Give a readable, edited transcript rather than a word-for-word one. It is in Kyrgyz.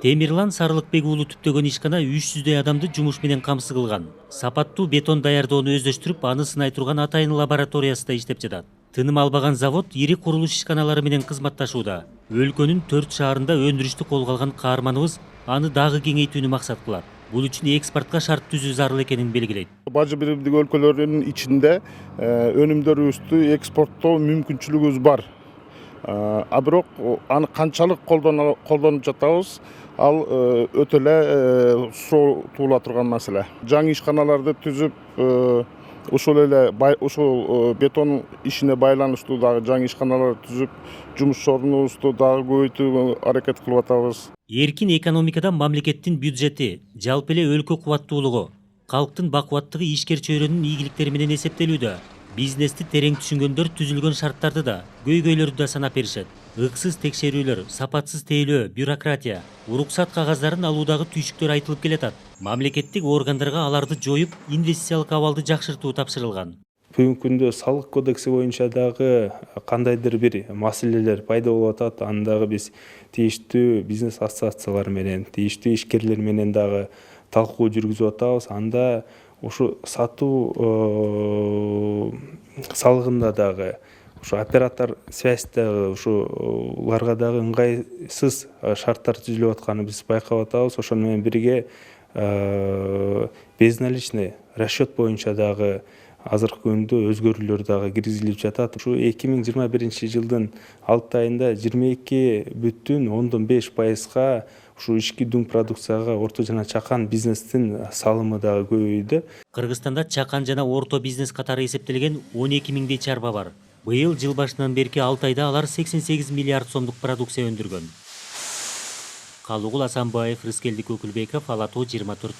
Темирлан Сарылыкбек уулу түптөгөн ишкана 300 адамды жумуш менен камсыз кылган. Сапаттуу бетон даярдоону өздөштүрүп, аны сынай турган атайын лабораториясында иштеп жатат. Тыным албаган завод ири курулуш ишканалары менен кызматташууда. Өлкөнүн 4 шаарында өндүрүштү колго алган каарманыбыз аны дагы кеңейтүүнү максат кылат. Бул үчүн экспортко шарт түзүү зарыл экенин белгилейт. Бажы биримдик өлкөлөрдүн ичинде өнүмдөрүбүздү экспорттоо мүмкүнчүлүгүбүз бар. А бирок аны канчалык колдонуп жатабыз, ал өтө эле суроо туула турган маселе. Жаңы ишканаларды түзүп, ушул эле ушул бетон ишине байланыштуу дагы жаңы ишканалар түзүп, жумуш орнубузду дагы көбөйтүүгө аракет кылып атабыз. Эркин экономикада мамлекеттин бюджети, жалпы эле өлкө кубаттуулугу, калктын бакубаттыгы ишкер чөйрөнүн ийгиликтери менен эсептелүүдө. Бизнести терең түшүнгөндөр түзүлгөн шарттарды да, көйгөйлөрдү да санап беришет. Ыксыз текшерүүлөр, сапатсыз тейлөө, бюрократия, уруксат кагаздарын алуудагы түйшүктөр айтылып келатат. Мамлекеттик органдарга аларды жоюп, инвестициялык абалды жакшыртуу тапшырылган. Бүгүнкү күндө салык кодекси боюнча дагы кандайдыр бир маселелер пайда болуп атат. Аны дагы биз тийиштүү бизнес ассоциациялар менен, тийиштүү ишкерлер менен дагы талкуу жүргүзүп атабыз. Анда ушу сатуу салыгында дагы, ушу оператор связьдагы ушуларга дагы ыңгайсыз шарттар түзүлүп атканын биз байкап атабыз. Ошону менен бирге безналичный расчет боюнча дагы азыркы күндө өзгөрүүлөр дагы киргизилип жатат. Ушу 2021 жылдын 6 айында 22,5%га ушу ички дүң продукцияга орто жана чакан бизнестин салымы дагы көбөйдү. Кыргызстанда чакан жана орто бизнес катары эсептелген 12 миңдей чарба бар. Быйыл жыл башынан берки 6 айда алар 88 миллиард сомдук продукция өндүргөн. Калугул Асанбаев, Рыскелдик Өкүлбеков, Ала Тоо 24.